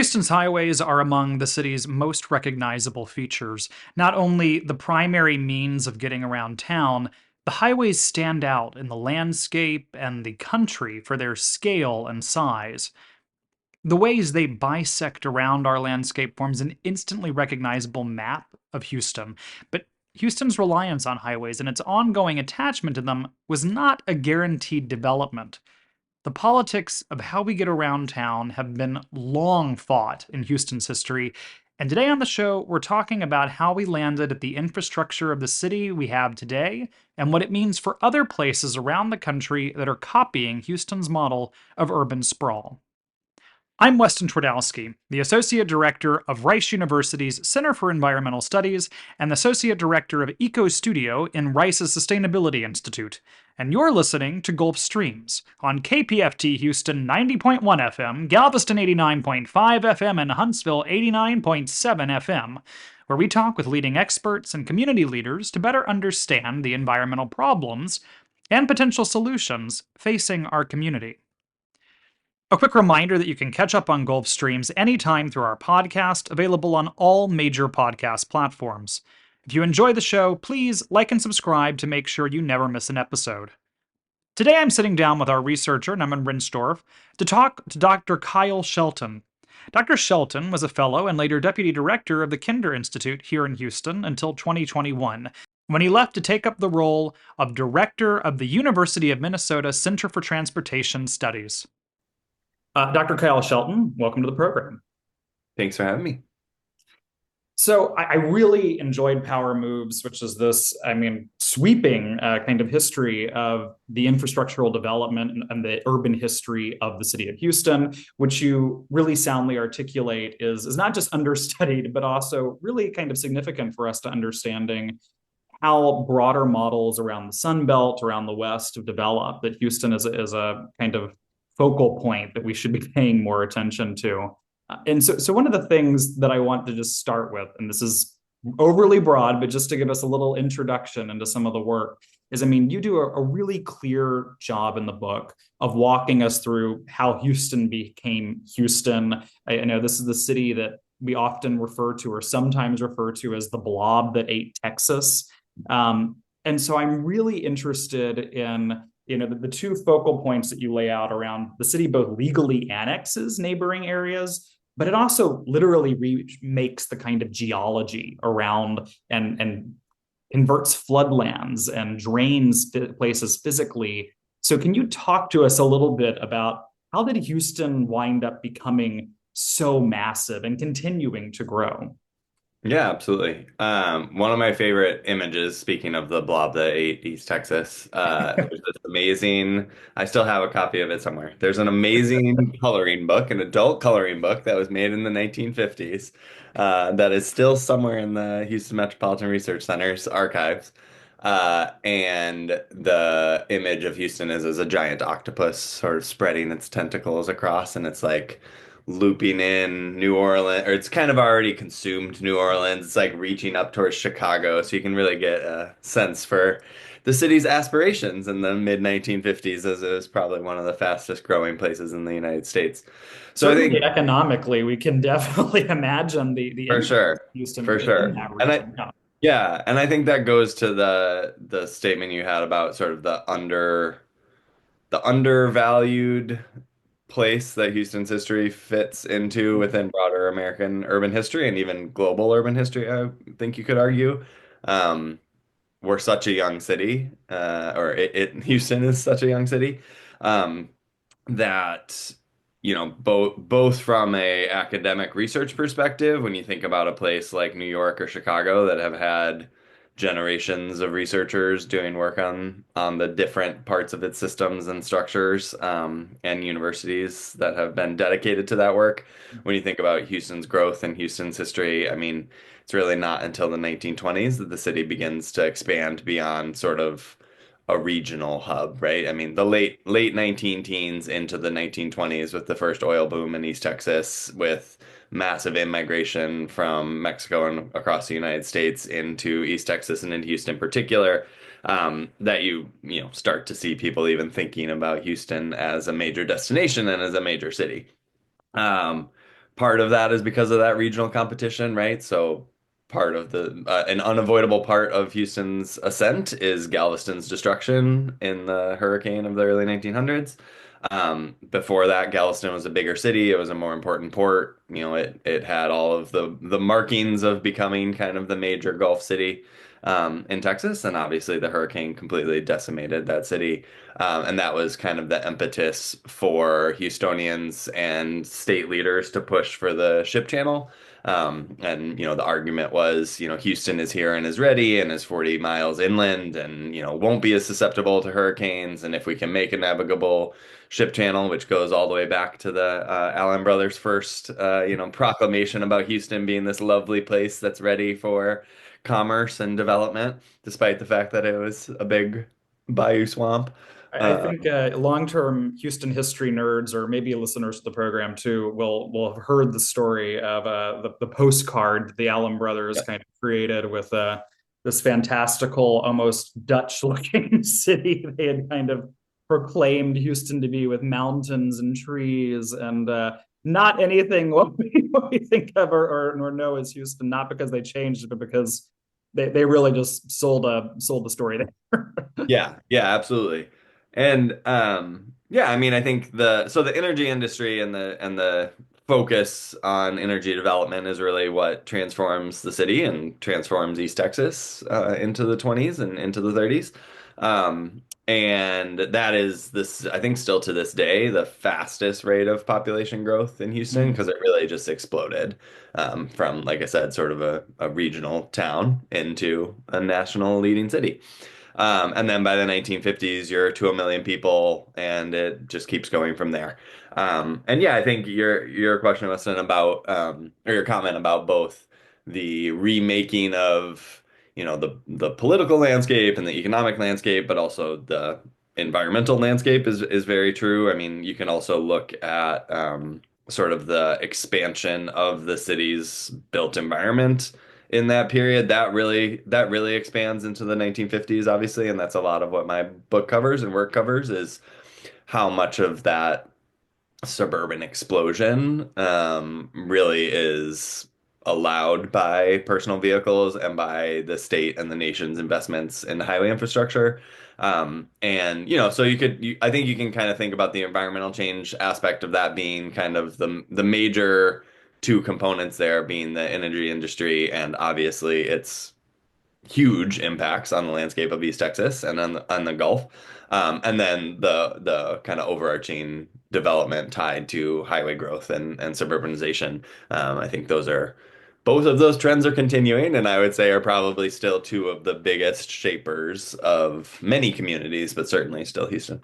Houston's highways are among the city's most recognizable features. Not only the primary means of getting around town, the highways stand out in the landscape and the country for their scale and size. The ways they bisect around our landscape forms an instantly recognizable map of Houston. But Houston's reliance on highways and its ongoing attachment to them was not a guaranteed development. The politics of how we get around town have been long fought in Houston's history, and today on the show, we're talking about how we landed at the infrastructure of the city we have today and what it means for other places around the country that are copying Houston's model of urban sprawl. I'm Weston Twardowski, the Associate Director of Rice University's Center for Environmental Studies and the Associate Director of Eco Studio in Rice's Sustainability Institute. And you're listening to Gulf Streams on KPFT Houston 90.1 FM, Galveston 89.5 FM, and Huntsville 89.7 FM, where we talk with leading experts and community leaders to better understand the environmental problems and potential solutions facing our community. A quick reminder that you can catch up on Gulf Streams anytime through our podcast, available on all major podcast platforms. If you enjoy the show, please like and subscribe to make sure you never miss an episode. Today I'm sitting down with our researcher, Neman Rinsdorf, to talk to Dr. Kyle Shelton. Dr. Shelton was a fellow and later deputy director of the Kinder Institute here in Houston until 2021, when he left to take up the role of director of the University of Minnesota Center for Transportation Studies. Dr. Kyle Shelton, welcome to the program. Thanks for having me. So I really enjoyed Power Moves, which is this, sweeping kind of history of the infrastructural development and the urban history of the city of Houston, which you really soundly articulate is not just understudied, but also really kind of significant for us to understanding how broader models around the Sun Belt, around the West have developed, that Houston is a kind of focal point that we should be paying more attention to. And so one of the things that I want to just start with, and this is overly broad, but just to give us a little introduction into some of the work, is, you do a really clear job in the book of walking us through how Houston became Houston. I know this is the city that we often refer to or sometimes refer to as the blob that ate Texas. And so I'm really interested in the two focal points that you lay out around the city both legally annexes neighboring areas, but it also literally remakes the kind of geology around and converts floodlands and drains places physically. So can you talk to us a little bit about how did Houston wind up becoming so massive and continuing to grow? Yeah, absolutely. One of my favorite images, speaking of the blob that ate East Texas, there's this amazing, I still have a copy of it somewhere. There's an amazing coloring book, an adult coloring book that was made in the 1950s, that is still somewhere in the Houston Metropolitan Research Center's archives. And the image of Houston is as a giant octopus sort of spreading its tentacles across, and it's like looping in New Orleans, or it's kind of already consumed New Orleans. It's like reaching up towards Chicago, so you can really get a sense for the city's aspirations in the mid 1950s, as it was probably one of the fastest growing places in the United States. So Certainly I think economically, we can definitely imagine the for impact sure, of Houston for in sure, that and region. Yeah. yeah, and I think that goes to the statement you had about sort of the undervalued place that Houston's history fits into within broader American urban history and even global urban history, I think you could argue. Um, we're such a young city, Houston is such a young city, um, that both from a academic research perspective, when you think about a place like New York or Chicago that have had generations of researchers doing work on the different parts of its systems and structures, and universities that have been dedicated to that work. When you think about Houston's growth and Houston's history, it's really not until the 1920s that the city begins to expand beyond sort of a regional hub, right? The late 19 teens into the 1920s with the first oil boom in East Texas, with massive immigration from Mexico and across the United States into East Texas and into Houston in particular, that you start to see people even thinking about Houston as a major destination and as a major city. Um, part of that is because of that regional competition, right? So part of the an unavoidable part of Houston's ascent is Galveston's destruction in the hurricane of the early 1900s. Before that, Galveston was a bigger city. It was a more important port. You know, it had all of the markings of becoming kind of the major Gulf city in Texas, and obviously the hurricane completely decimated that city. And that was kind of the impetus for Houstonians and state leaders to push for the ship channel. And the argument was, Houston is here and is ready and is 40 miles inland and, won't be as susceptible to hurricanes. And if we can make a navigable ship channel, which goes all the way back to the Allen brothers' first, proclamation about Houston being this lovely place that's ready for commerce and development, despite the fact that it was a big bayou swamp. I Uh, think long-term Houston history nerds, or maybe listeners to the program too, will have heard the story of the postcard that the Allen brothers kind of created with this fantastical, almost Dutch-looking city they had kind of proclaimed Houston to be, with mountains and trees and not anything what we think of or know as Houston, not because they changed, but because they really just sold the story there. Yeah, yeah, absolutely. And yeah, I mean, I think the energy industry and the focus on energy development is really what transforms the city and transforms East Texas into the 20s and into the 30s. And that is this, I think, still to this day, the fastest rate of population growth in Houston because it really just exploded from, like I said, sort of a regional town into a national leading city. And then by the 1950s, you're to 1 million people, and it just keeps going from there. And yeah, I think your question, Weston, about or your comment about both the remaking of the political landscape and the economic landscape, but also the environmental landscape is very true. I mean, you can also look at sort of the expansion of the city's built environment in that period. That really expands into the 1950s, obviously, and that's a lot of what my book covers and work covers is how much of that suburban explosion really is allowed by personal vehicles and by the state and the nation's investments in highway infrastructure. And so I think you can kind of think about the environmental change aspect of that being kind of the major two components there being the energy industry and obviously its huge impacts on the landscape of East Texas and on the Gulf. And then the kind of overarching development tied to highway growth and suburbanization. I think both of those trends are continuing, and I would say are probably still two of the biggest shapers of many communities, but certainly still Houston.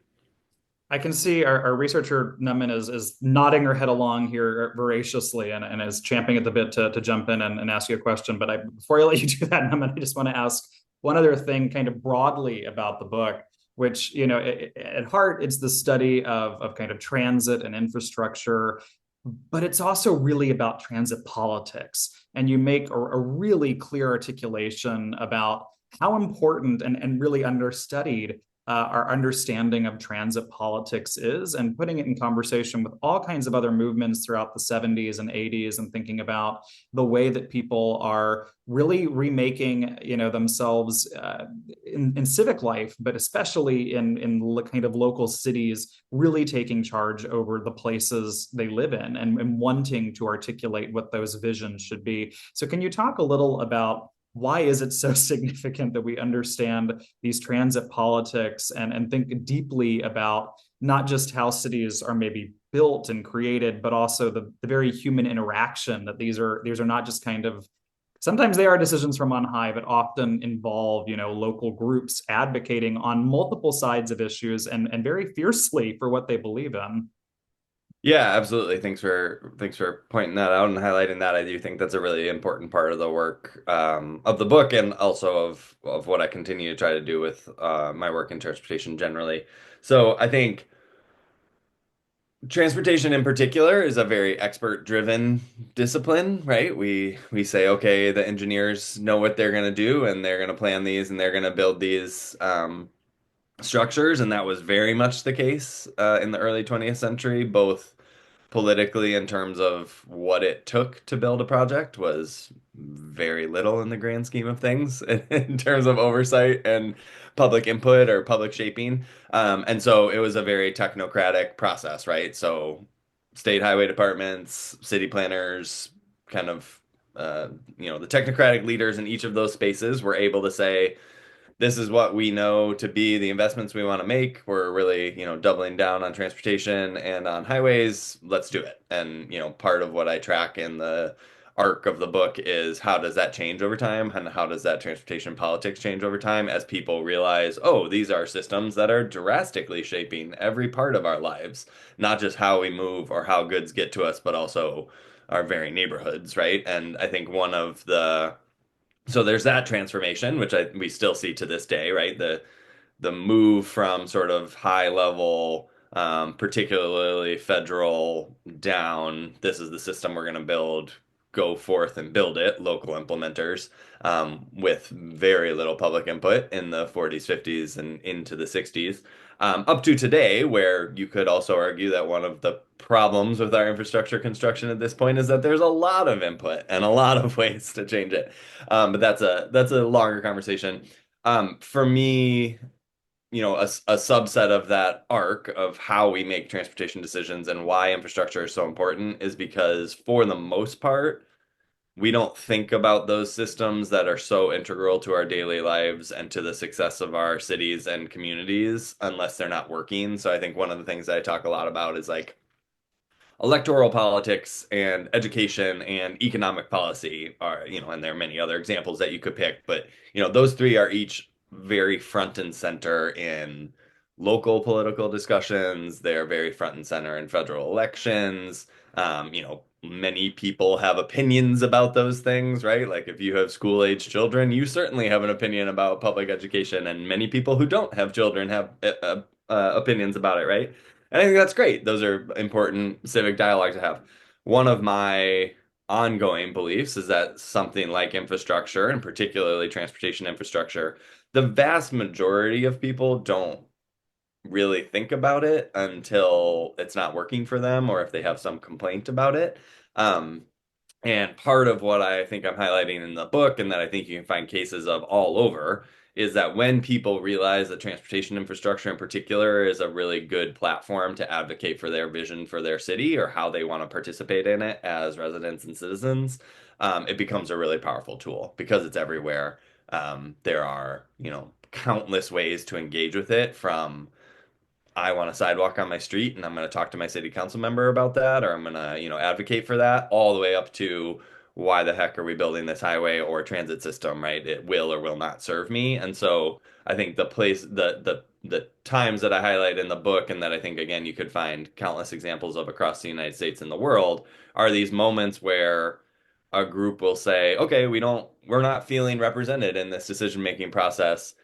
I can see our researcher Numan is nodding her head along here voraciously and is champing at the bit to jump in and ask you a question. But before I let you do that, Numan, I just want to ask one other thing, kind of broadly about the book, which at heart it's the study of kind of transit and infrastructure, but it's also really about transit politics. And you make a really clear articulation about how important and really understudied our understanding of transit politics is, and putting it in conversation with all kinds of other movements throughout the 70s and 80s, and thinking about the way that people are really remaking themselves in civic life, but especially in kind of local cities, really taking charge over the places they live in, and wanting to articulate what those visions should be. So can you talk a little about why is it so significant that we understand these transit politics, and think deeply about not just how cities are maybe built and created, but also the very human interaction that these are not just kind of, sometimes they are decisions from on high, but often involve local groups advocating on multiple sides of issues, and very fiercely for what they believe in. Yeah, absolutely. Thanks for pointing that out and highlighting that. I do think that's a really important part of the work of the book and also of what I continue to try to do with my work in transportation generally. So I think transportation in particular is a very expert-driven discipline, right? We say, okay, the engineers know what they're going to do and they're going to plan these and they're going to build these structures, and that was very much the case in the early 20th century, both politically in terms of what it took to build a project was very little in the grand scheme of things in terms of oversight and public input or public shaping. And so it was a very technocratic process, right? So state highway departments, city planners, kind of, the technocratic leaders in each of those spaces were able to say, this is what we know to be the investments we want to make. We're really, doubling down on transportation and on highways. Let's do it. And, part of what I track in the arc of the book is how does that change over time and how does that transportation politics change over time as people realize, oh, these are systems that are drastically shaping every part of our lives, not just how we move or how goods get to us, but also our very neighborhoods, right? And I think one of the so there's that transformation, which we still see to this day, right? The move from sort of high level, particularly federal, down. This is the system we're going to build. Go forth and build it. Local implementers, with very little public input in the 40s, 50s, and into the 60s. Up to today, where you could also argue that one of the problems with our infrastructure construction at this point is that there's a lot of input and a lot of ways to change it. But that's a longer conversation. For me, a subset of that arc of how we make transportation decisions and why infrastructure is so important is because for the most part, we don't think about those systems that are so integral to our daily lives and to the success of our cities and communities unless they're not working. So I think one of the things that I talk a lot about is like electoral politics and education and economic policy are, and there are many other examples that you could pick, but, those three are each very front and center in local political discussions. They're very front and center in federal elections. Many people have opinions about those things, right? Like if you have school age children, you certainly have an opinion about public education, and many people who don't have children have opinions about it, right? And I think that's great. Those are important civic dialogue to have. One of my ongoing beliefs is that something like infrastructure, and particularly transportation infrastructure, the vast majority of people don't really think about it until it's not working for them or if they have some complaint about it. Um, and part of what I think I'm highlighting in the book, and that I think you can find cases of all over, is that when people realize that transportation infrastructure in particular is a really good platform to advocate for their vision for their city or how they want to participate in it as residents and citizens, it becomes a really powerful tool because it's everywhere. There are, countless ways to engage with it from I want a sidewalk on my street and I'm going to talk to my city council member about that, or I'm going to, advocate for that, all the way up to why the heck are we building this highway or transit system, right? It will or will not serve me. And so I think the times that I highlight in the book and that I think again you could find countless examples of across the United States and the world are these moments where a group will say, okay, we're not feeling represented in this decision-making process.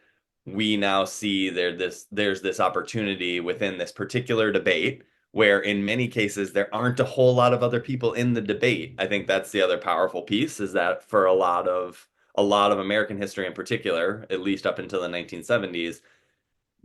We now see there's this opportunity within this particular debate where in many cases there aren't a whole lot of other people in the debate. I think that's the other powerful piece is that for a lot of American history in particular, at least up until the 1970s,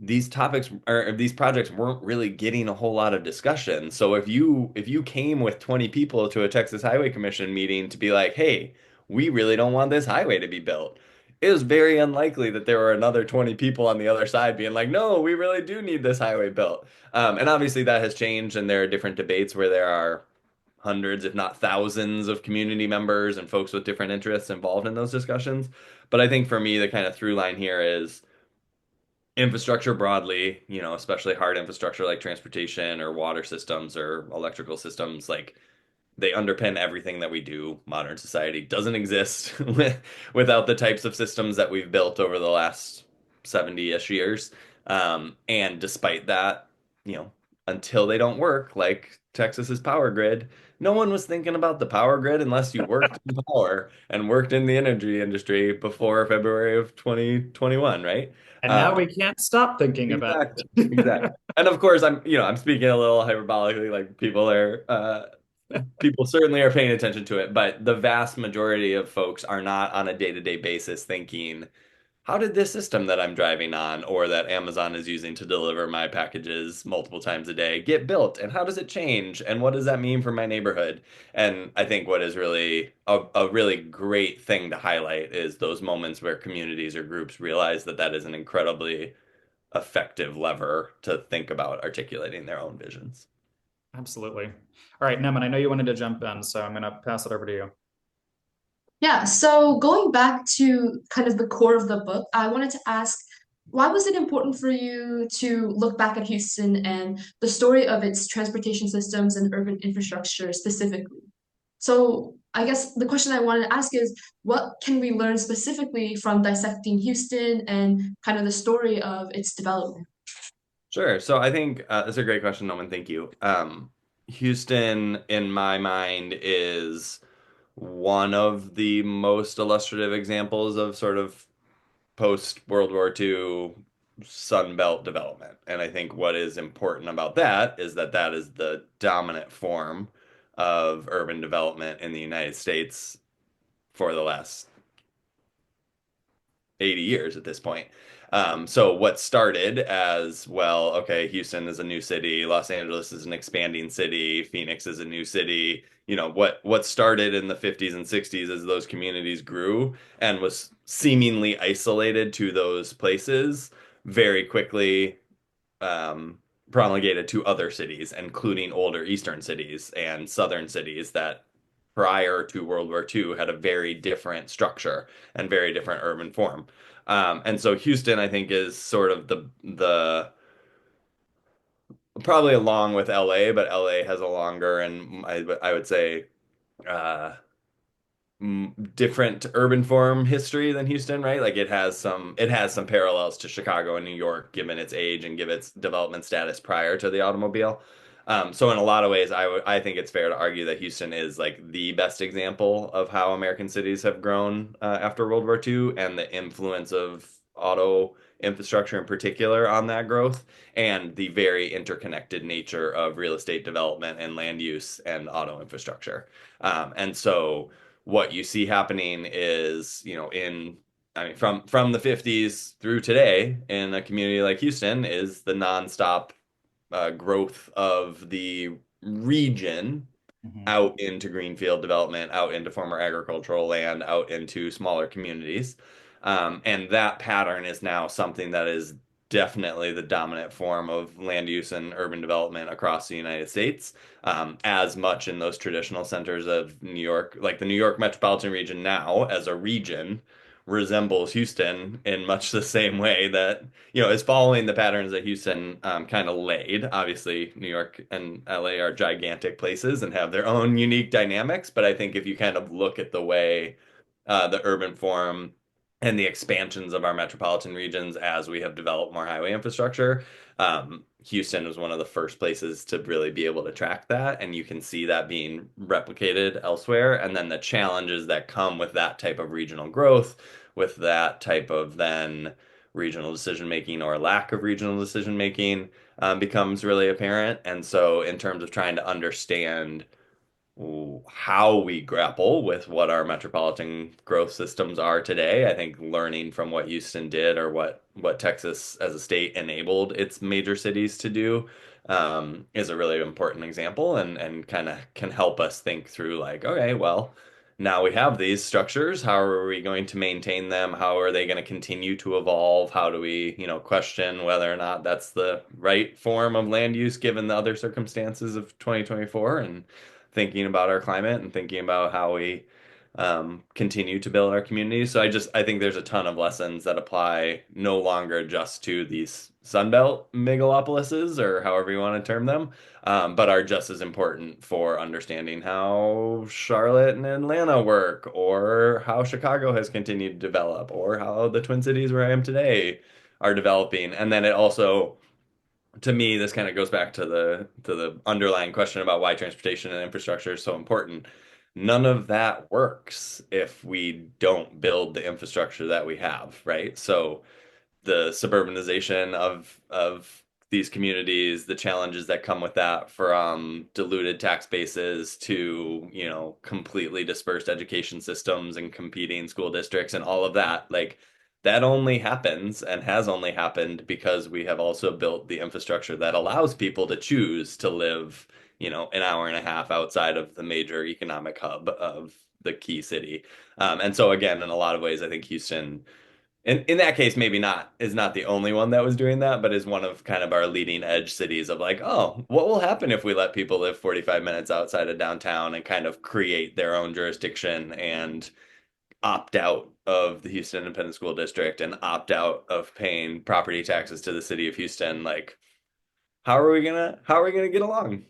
these topics or these projects weren't really getting a whole lot of discussion. So if you came with 20 people to a Texas Highway Commission meeting to be like, "Hey, we really don't want this highway to be built." It was very unlikely that there were another 20 people on the other side being like, "No, we really do need this highway built." And obviously that has changed, and there are different debates where there are hundreds, if not thousands, of community members and folks with different interests involved in those discussions. But I think for me, the kind of through line here is infrastructure broadly, especially hard infrastructure like transportation or water systems or electrical systems, like they underpin everything that we do. Modern society doesn't exist without the types of systems that we've built over the last 70-ish years. And despite that, you know, until they don't work, like Texas's power grid, no one was thinking about the power grid unless you worked in power and worked in the energy industry before February of 2021, right? And Um, now we can't stop thinking about exactly, it. exactly. And of course, I'm speaking a little hyperbolically, like people certainly are paying attention to it, but the vast majority of folks are not on a day-to-day basis thinking, how did this system that I'm driving on or that Amazon is using to deliver my packages multiple times a day get built? And how does it change? And what does that mean for my neighborhood? And I think what is really a really great thing to highlight is those moments where communities or groups realize that that is an incredibly effective lever to think about articulating their own visions. Absolutely. All right, Neman, I know you wanted to jump in, so I'm going to pass it over to you. Yeah, so going back to kind of the core of the book, I wanted to ask, why was it important for you to look back at Houston and the story of its transportation systems and urban infrastructure specifically? So I guess the question I wanted to ask is, what can we learn specifically from dissecting Houston and kind of the story of its development? Sure. So I think that's a great question, Noman. Thank you. Houston, in my mind, is one of the most illustrative examples of sort of post World War II Sun Belt development. And I think what is important about that is that that is the dominant form of urban development in the United States for the last 80 years at this point. So what started as, well, okay, Houston is a new city, Los Angeles is an expanding city, Phoenix is a new city. You know, what started in the 50s and 60s as those communities grew and was seemingly isolated to those places very quickly um, promulgated to other cities, including older eastern cities and southern cities that prior to World War II had a very different structure and very different urban form. And so Houston, I think, is sort of the probably along with LA, but LA has a longer and I would say uh, different urban form history than Houston, right? Like it has some parallels to Chicago and New York, given its age and given its development status prior to the automobile. So in a lot of ways, I think it's fair to argue that Houston is like the best example of how American cities have grown after World War II and the influence of auto infrastructure in particular on that growth and the very interconnected nature of real estate development and land use and auto infrastructure. And so what you see happening is, I mean, from the 50s through today in a community like Houston is the nonstop growth of the region Mhm. out into greenfield development, out into former agricultural land, out into smaller communities. And that pattern is now something that is definitely the dominant form of land use and urban development across the United States, as much in those traditional centers of New York, like the New York metropolitan region now as a region resembles Houston in much the same way that is following the patterns that Houston kind of laid. Obviously, New York and LA are gigantic places and have their own unique dynamics, but I think if you kind of look at the way the urban form and the expansions of our metropolitan regions as we have developed more highway infrastructure, Houston was one of the first places to really be able to track that, and you can see that being replicated elsewhere. And then the challenges that come with that type of regional growth, with that type of then regional decision making or lack of regional decision making becomes really apparent. And so, in terms of trying to understand how we grapple with what our metropolitan growth systems are today, I think learning from what Houston did or what Texas as a state enabled its major cities to do is a really important example and kind of can help us think through like, okay, well, now we have these structures. How are we going to maintain them? How are they going to continue to evolve? How do we, question whether or not that's the right form of land use given the other circumstances of 2024 and thinking about our climate and thinking about how we continue to build our communities. So I think there's a ton of lessons that apply no longer just to these Sunbelt megalopolises or however you want to term them, but are just as important for understanding how Charlotte and Atlanta work, or how Chicago has continued to develop, or how the Twin Cities where I am today are developing. And then it also, to me, this kind of goes back to the underlying question about why transportation and infrastructure is so important. None of that works if we don't build the infrastructure that we have, right? So the suburbanization of these communities, the challenges that come with that, from diluted tax bases to, completely dispersed education systems and competing school districts and all of that, like that only happens and has only happened because we have also built the infrastructure that allows people to choose to live, an hour and a half outside of the major economic hub of the key city. And so again, in a lot of ways, I think Houston, in that case, maybe not is not the only one that was doing that, but is one of kind of our leading edge cities of like, oh, what will happen if we let people live 45 minutes outside of downtown and kind of create their own jurisdiction and opt out of the Houston Independent School District and opt out of paying property taxes to the city of Houston? Like, how are we gonna get along?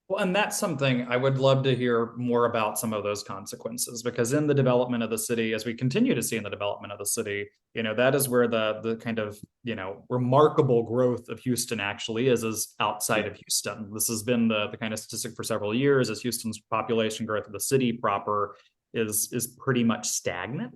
Well, and that's something I would love to hear more about some of those consequences because in the development of the city, as we continue to see in the development of the city, that is where the kind of, remarkable growth of Houston actually is outside of Houston. This has been the kind of statistic for several years as Houston's population growth of the city proper is pretty much stagnant.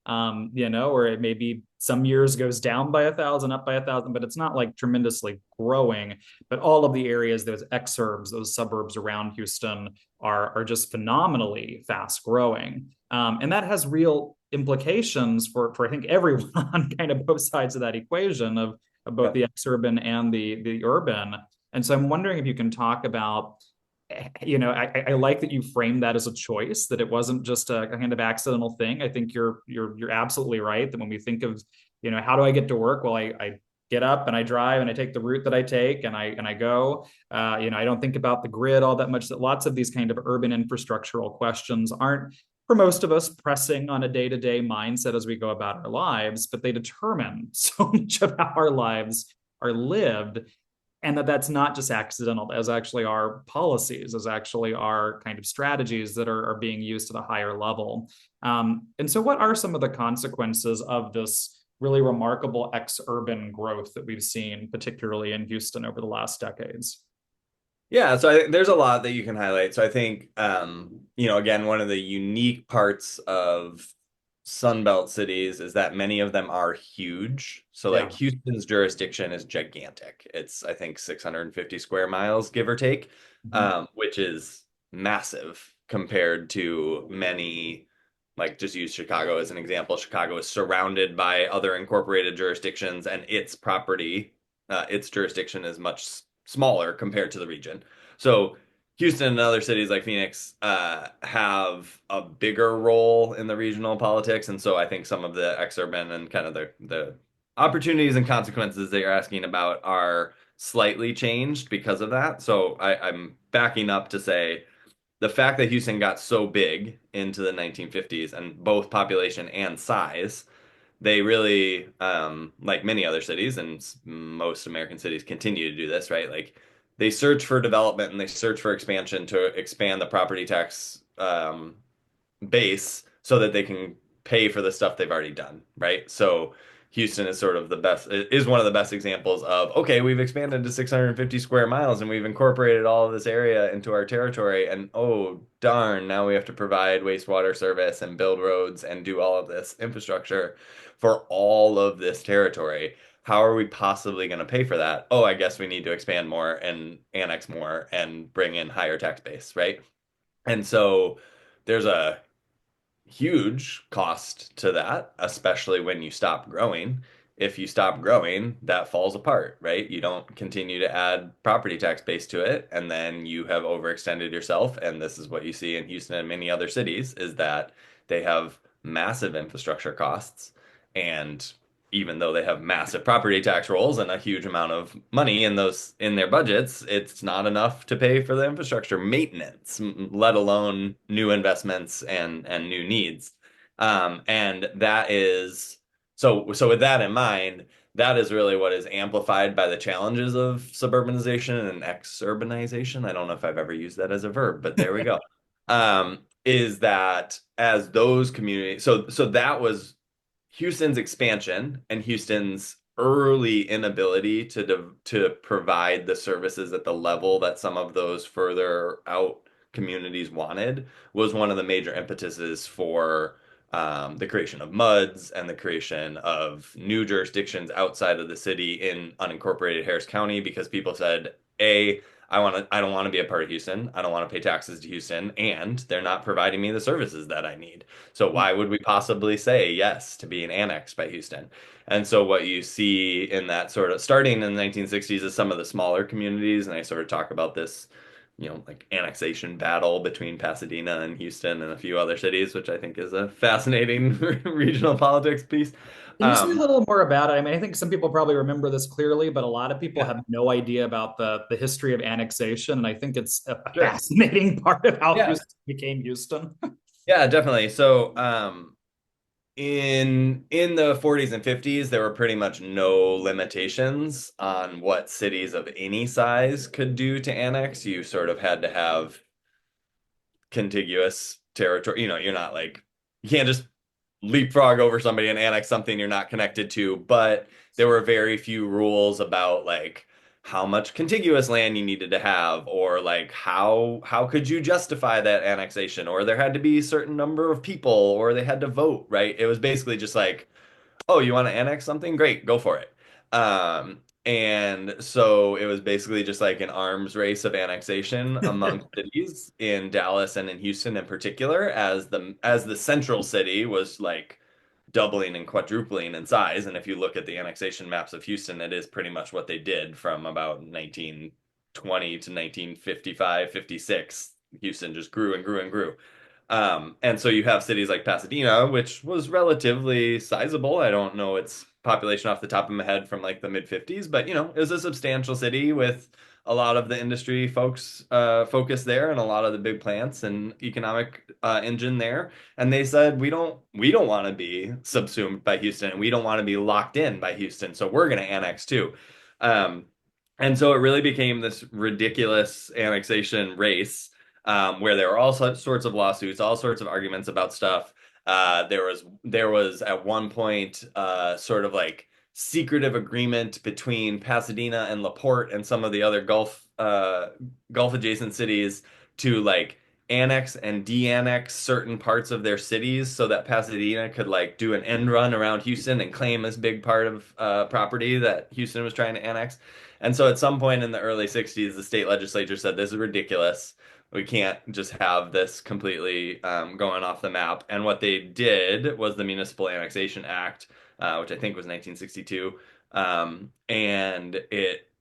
Or it maybe some years goes down by 1,000, up by 1,000, but it's not like tremendously growing. But all of the areas, those exurbs, those suburbs around Houston are just phenomenally fast growing. And that has real implications for I think everyone on kind of both sides of that equation of both Yep. the exurban and the urban. And so I'm wondering if you can talk about I like that you framed that as a choice, that it wasn't just a kind of accidental thing. I think you're absolutely right that when we think of, how do I get to work? Well, I get up and I drive and I take the route that I take and I go. I don't think about the grid all that much. That lots of these kind of urban infrastructural questions aren't for most of us pressing on a day-to-day mindset as we go about our lives, but they determine so much of how our lives are lived and that's not just accidental, as actually our policies, as actually our kind of strategies that are being used at a higher level. And so, what are some of the consequences of this really remarkable ex-urban growth that we've seen, particularly in Houston over the last decades? Yeah, so I think there's a lot that you can highlight. So I think, again, one of the unique parts of Sunbelt cities is that many of them are huge. So like Yeah. Houston's jurisdiction is gigantic. It's, I think, 650 square miles, give or take, Mhm. which is massive compared to many, like just use Chicago as an example. Chicago is surrounded by other incorporated jurisdictions, and its jurisdiction is much smaller compared to the region. So Houston and other cities like Phoenix have a bigger role in the regional politics, and so I think some of the exurban and kind of the opportunities and consequences that you're asking about are slightly changed because of that. So I'm backing up to say the fact that Houston got so big into the 1950s and both population and size, they really, like many other cities and most American cities continue to do this, right? Like they search for development and they search for expansion to expand the property tax base so that they can pay for the stuff they've already done, right? So Houston is sort of the best, is one of the best examples of, okay, we've expanded to 650 square miles and we've incorporated all of this area into our territory. And oh, darn, now we have to provide wastewater service and build roads and do all of this infrastructure for all of this territory. How are we possibly going to pay for that? Oh, I guess we need to expand more and annex more and bring in higher tax base, right? And so there's a huge cost to that, especially when you stop growing. If you stop growing, that falls apart, right? You don't continue to add property tax base to it, and then you have overextended yourself. And this is what you see in Houston and many other cities is that they have massive infrastructure costs. And even though they have massive property tax rolls and a huge amount of money in their budgets, it's not enough to pay for the infrastructure maintenance, let alone new investments and new needs. And that is so with that in mind, that is really what is amplified by the challenges of suburbanization and exurbanization. I don't know if I've ever used that as a verb, but there we go. Is that as those communities, so that was Houston's expansion and Houston's early inability to provide the services at the level that some of those further out communities wanted was one of the major impetuses for the creation of MUDs and the creation of new jurisdictions outside of the city in unincorporated Harris County because people said, A, I don't want to be a part of Houston. I don't want to pay taxes to Houston, and they're not providing me the services that I need. So why would we possibly say yes to being annexed by Houston? And so what you see in that sort of starting in the 1960s is some of the smaller communities, and I sort of talk about this, like annexation battle between Pasadena and Houston and a few other cities, which I think is a fascinating regional politics piece. Can you say a Um, little more about it? I mean, I think some people probably remember this clearly, but a lot of people yeah, have no idea about the history of annexation, and I think it's a sure. fascinating part of how Yeah. Houston became Houston. Yeah, definitely. So, in the 40s and 50s, there were pretty much no limitations on what cities of any size could do to annex. You sort of had to have contiguous territory. You're not like you can't just leapfrog over somebody and annex something you're not connected to, but there were very few rules about like how much contiguous land you needed to have or like how could you justify that annexation or there had to be a certain number of people or they had to vote, right? It was basically just like, oh, you want to annex something? Great, go for it. And so it was basically just like an arms race of annexation among cities in Dallas and in Houston in particular, as the central city was like doubling and quadrupling in size. And if you look at the annexation maps of Houston, it is pretty much what they did from about 1920 to 1955, 56. Houston just grew and grew and grew. And so you have cities like Pasadena, which was relatively sizable. I don't know its population off the top of my head from like the mid 50s, but it was a substantial city with a lot of the industry folks focus there and a lot of the big plants and economic engine there. And they said we don't want to be subsumed by Houston and we don't want to be locked in by Houston. So we're going to annex too. Um, and so it really became this ridiculous annexation race where there were all sorts of lawsuits, all sorts of arguments about stuff. There was at one point sort of like secretive agreement between Pasadena and LaPorte and some of the other Gulf adjacent cities to like annex and de-annex certain parts of their cities so that Pasadena could like do an end run around Houston and claim this big part of property that Houston was trying to annex. And so at some point in the early 60s, the state legislature said this is ridiculous. We can't just have this completely going off the map. And what they did was the Municipal Annexation Act, which I think was 1962, and it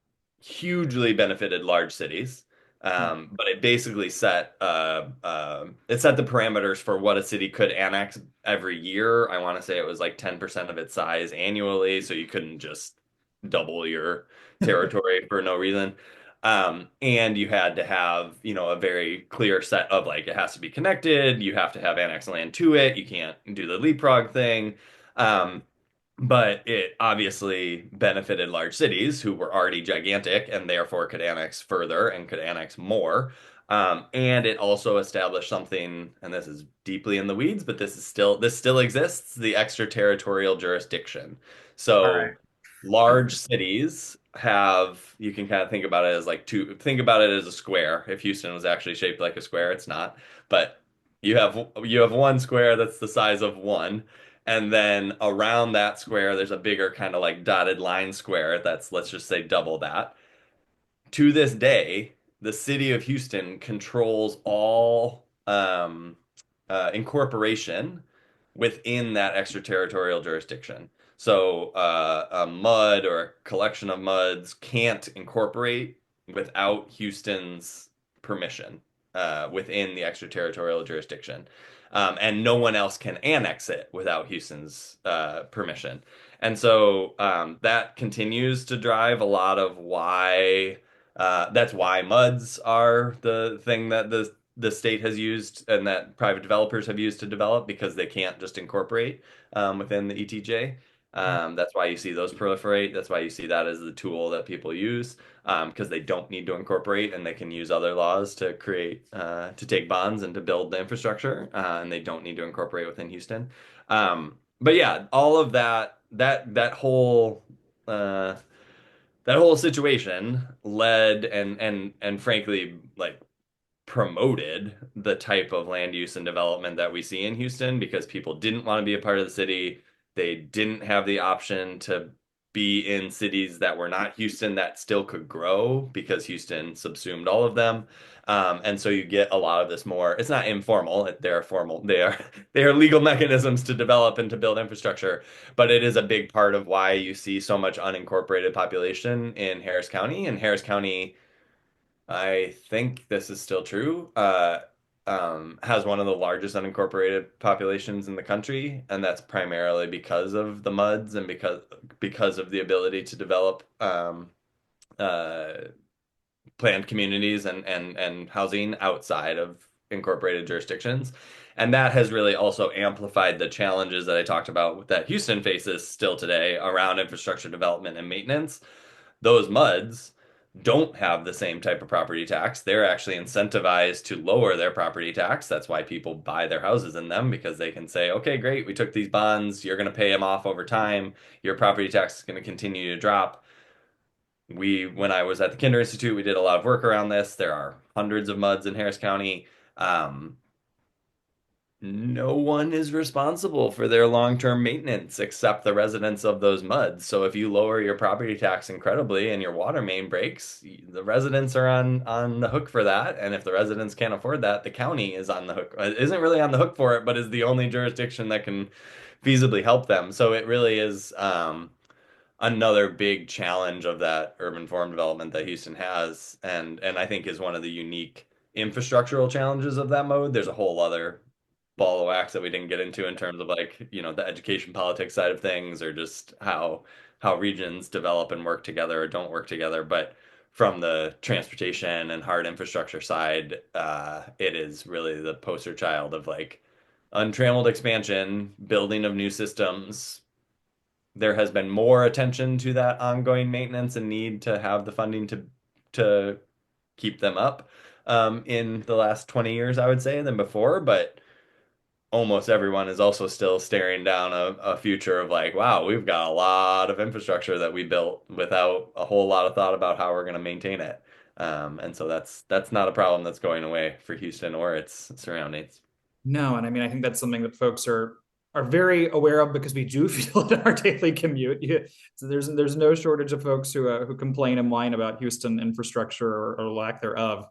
hugely benefited large cities. But it basically set the parameters for what a city could annex every year. I want to say it was like 10% of its size annually, so you couldn't just double your territory for no reason. And you had to have, a very clear set of like it has to be connected. You have to have annexed land to it. You can't do the leapfrog thing. Um, but it obviously benefited large cities who were already gigantic and therefore could annex further and could annex more. And it also established something, and this is deeply in the weeds, but this still exists, the extraterritorial jurisdiction. All right. So large cities you can kind of think about it as like think about it as a square. If Houston was actually shaped like a square, it's not. But you have one square that's the size of one. And then around that square, there's a bigger kind of like dotted line square that's, let's just say, double that. To this day, the city of Houston controls all incorporation within that extraterritorial jurisdiction. So a mud or a collection of muds can't incorporate without Houston's permission within the extraterritorial jurisdiction. And no one else can annex it without Houston's permission. And so that continues to drive a lot of why that's why muds are the thing that the state has used and that private developers have used to develop because they can't just incorporate within the ETJ. That's why you see those proliferate. That's why you see that as the tool that people use because they don't need to incorporate and they can use other laws to create to take bonds and to build the infrastructure and they don't need to incorporate within Houston. But yeah, all of uh, that whole situation led and frankly like promoted the type of land use and development that we see in Houston because people didn't want to be a part of the city. They didn't have the option to be in cities that were not Houston that still could grow because Houston subsumed all of them. And so you get a lot of this more, it's not informal, they're formal, they are legal mechanisms to develop and to build infrastructure, but it is a big part of why you see so much unincorporated population in Harris County. And Harris County, I think this is still true, has one of the largest unincorporated populations in the country, and that's primarily because of the MUDs and because of the ability to develop uh, planned communities and housing outside of incorporated jurisdictions. And that has really also amplified the challenges that I talked about that Houston faces still today around infrastructure development and maintenance. Those MUDs don't have the same type of property tax. They're actually incentivized to lower their property tax. That's why people buy their houses in them, because they can say, okay, great, we took these bonds, you're going to pay them off over time, your property tax is going to continue to drop. When I was at the Kinder Institute, we did a lot of work around this. There are hundreds of MUDs in Harris County. No one is responsible for their long-term maintenance except the residents of those MUDs. So if you lower your property tax incredibly and your water main breaks, the residents are on the hook for that. And if the residents can't afford that, the county is on the hook. Isn't really on the hook for it, but is the only jurisdiction that can feasibly help them. So it really is another big challenge of that urban form development that Houston has, and I think is one of the unique infrastructural challenges of that mode. There's a whole other ball of wax that we didn't get into in terms of like, the education politics side of things, or just how regions develop and work together or don't work together. But from the transportation and hard infrastructure side, it is really the poster child of like untrammeled expansion, building of new systems. There has been more attention to that ongoing maintenance and need to have the funding to keep them up in the last 20 years, I would say, than before. But almost everyone is also still staring down a future of like, wow, we've got a lot of infrastructure that we built without a whole lot of thought about how we're going to maintain it. And so that's not a problem that's going away for Houston or its surroundings. No, and I mean, I think that's something that folks are very aware of because we do feel it in our daily commute. Yeah. So there's no shortage of folks who complain and whine about Houston infrastructure or lack thereof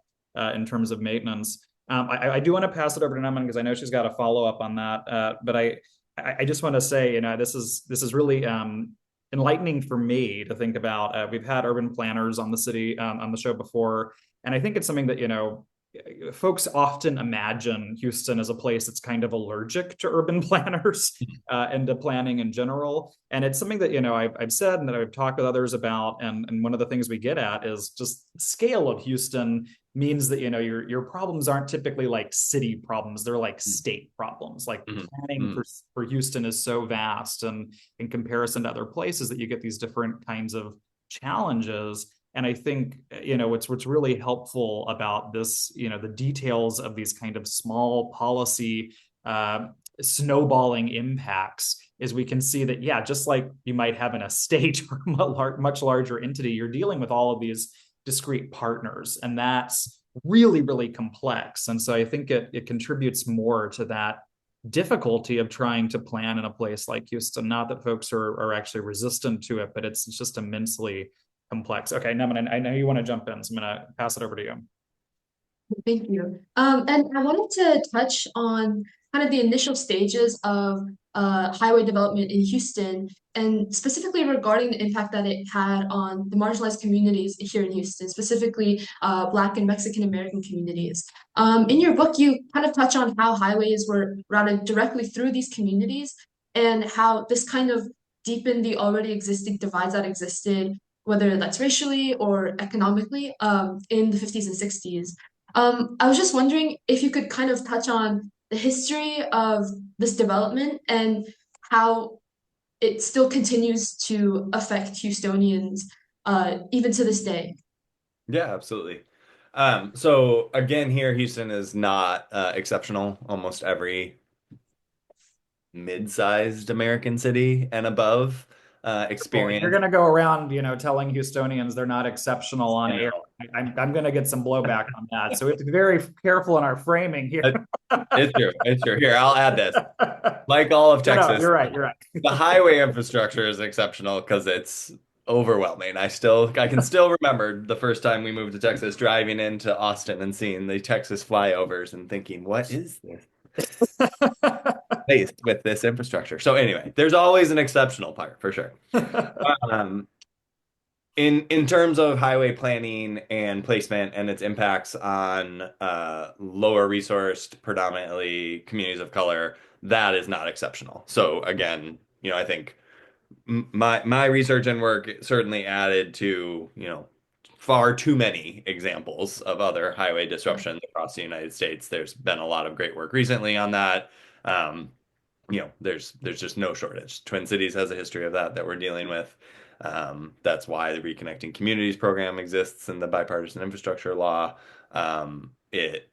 in terms of maintenance. I do want to pass it over to Naman because I know she's got a follow up on that. But I just want to say, this is really enlightening for me to think about. We've had urban planners on the city on the show before, and I think it's something that folks often imagine Houston as a place that's kind of allergic to urban planners and to planning in general. And it's something that, I've said and that I've talked with others about. And one of the things we get at is just scale of Houston means that, your problems aren't typically like city problems. They're like state problems. Like planning for Houston is so vast and in comparison to other places that you get these different kinds of challenges. And I think, what's really helpful about this, the details of these kind of small policy snowballing impacts is we can see that, yeah, just like you might have in a state or a much larger entity, you're dealing with all of these discrete partners. And that's really, really complex. And so I think it contributes more to that difficulty of trying to plan in a place like Houston. Not that folks are actually resistant to it, but it's just immensely complex. Okay, Naman, I know you want to jump in, so I'm going to pass it over to you. Thank you. And I wanted to touch on kind of the initial stages of highway development in Houston, and specifically regarding the impact that it had on the marginalized communities here in Houston, specifically Black and Mexican American communities. In your book, you kind of touch on how highways were routed directly through these communities and how this kind of deepened the already existing divides that existed, whether that's racially or economically, in the 50s and 60s. I was just wondering if you could kind of touch on the history of this development and how it still continues to affect Houstonians, even to this day. Yeah, absolutely. So again, here Houston is not exceptional. Almost every mid-sized American city and above Well, experience. you're going to go around, telling Houstonians they're not exceptional on air. I'm going to get some blowback on that. So we have to be very careful in our framing here. It's true. It's true. Here, I'll add this. Like all of No, no, Texas, you're right. You're right. the highway infrastructure is exceptional because it's overwhelming. I can still remember the first time we moved to Texas, driving into Austin and seeing the Texas flyovers and thinking, what is this place with this infrastructure? So anyway, there's always an exceptional part for sure. Um, in terms of highway planning and placement and its impacts on lower resourced, predominantly communities of color, that is not exceptional. So again, I think my research and work certainly added to, far too many examples of other highway disruptions across the United States. There's been a lot of great work recently on that. Um, there's just no shortage. Twin Cities has a history of that we're dealing with. That's why the Reconnecting Communities program exists in the bipartisan infrastructure law. It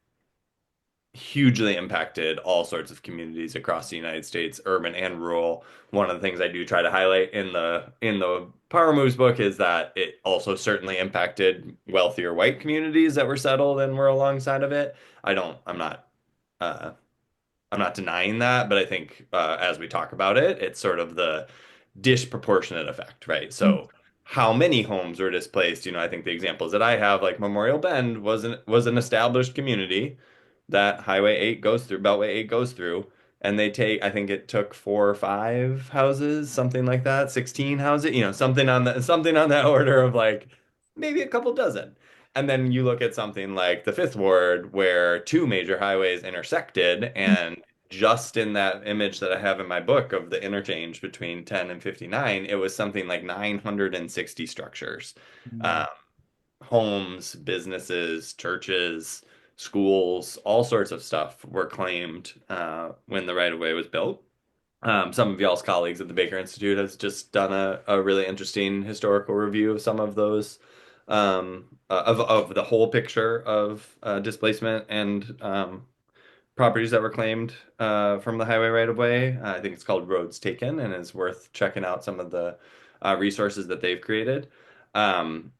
hugely impacted all sorts of communities across the United States, urban and rural. One of the things I do try to highlight in the Power Moves book is that it also certainly impacted wealthier white communities that were settled and were alongside of it. Uh, I'm not denying that, but I think as we talk about it, it's sort of the disproportionate effect, right? So how many homes were displaced? I think the examples that I have, like Memorial Bend, was an established community that Highway 8 goes through, Beltway 8 goes through, and I think it took 4 or 5 houses, something like that, 16 houses, something on that order of like maybe a couple dozen. And then you look at something like the Fifth Ward, where two major highways intersected, and just in that image that I have in my book of the interchange between 10 and 59, it was something like 960 structures. Um, Homes, businesses, churches, schools, all sorts of stuff were claimed when the right of way was built. Some of y'all's colleagues at the Baker Institute has just done a really interesting historical review of some of those of the whole picture of displacement and properties that were claimed from the highway right of way. I think it's called Roads Taken, and it's worth checking out some of the resources that they've created. Um,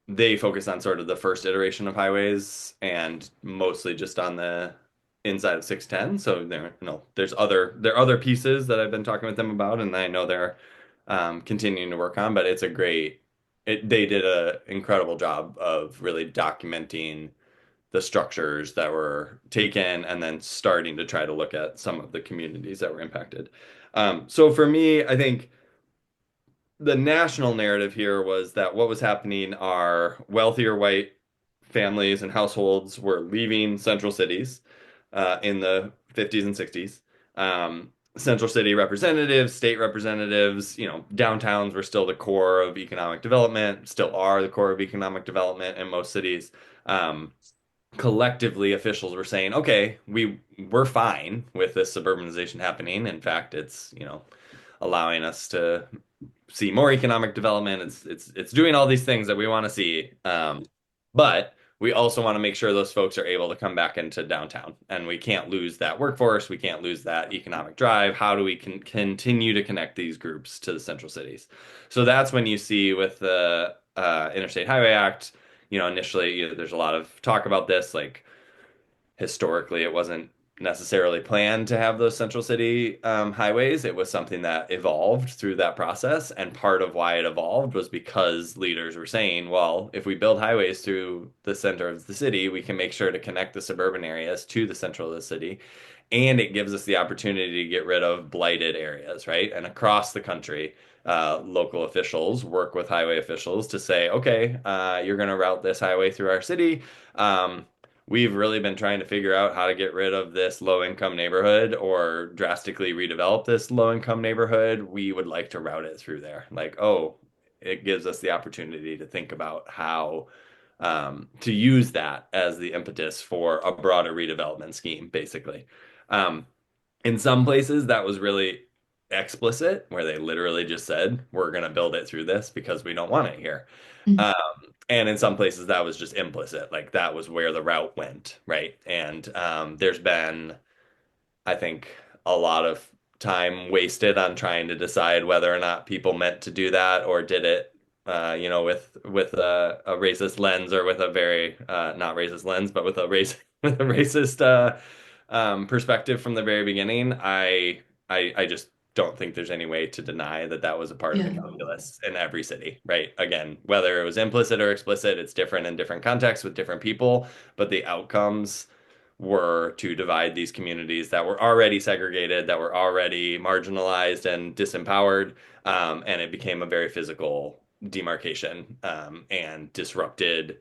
they focus on sort of the first iteration of highways and mostly just on the inside of 610. So there are other pieces that I've been talking with them about, and I know they're continuing to work on. But they did an incredible job of really documenting the structures that were taken and then starting to try to look at some of the communities that were impacted. So for me, I think the national narrative here was that what was happening are wealthier white families and households were leaving central cities in the 50s and 60s. Central city representatives, state representatives, downtowns were still the core of economic development, still are the core of economic development in most cities. Um, Collectively, officials were saying, okay, we're fine with this suburbanization happening. In fact, it's, allowing us to see more economic development. It's doing all these things that we want to see. But we also want to make sure those folks are able to come back into downtown, and we can't lose that workforce. We can't lose that economic drive. How do we continue to connect these groups to the central cities? So that's when you see with the Interstate Highway Act, initially, there's a lot of talk about this, like historically it wasn't necessarily planned to have those central city highways. It was something that evolved through that process. And part of why it evolved was because leaders were saying, well, if we build highways through the center of the city, we can make sure to connect the suburban areas to the central of the city. And it gives us the opportunity to get rid of blighted areas, right? And across the country, local officials work with highway officials to say, okay, you're going to route this highway through our city. We've really been trying to figure out how to get rid of this low income neighborhood or drastically redevelop this low income neighborhood. We would like to route it through there. Like, oh, it gives us the opportunity to think about how to use that as the impetus for a broader redevelopment scheme, basically. Um, in some places, that was really explicit, where they literally just said, we're going to build it through this because we don't want it here. Mhm. Um, and in some places, that was just implicit, like that was where the route went, right? And there's been, I think, a lot of time wasted on trying to decide whether or not people meant to do that or did it, with a racist lens or with a very not racist lens, but with a race with a racist perspective from the very beginning, I just don't think there's any way to deny that that was a part of the Yeah. calculus in every city, right? Again, whether it was implicit or explicit, it's different in different contexts with different people, but the outcomes were to divide these communities that were already segregated, that were already marginalized and disempowered, and it became a very physical demarcation, and disrupted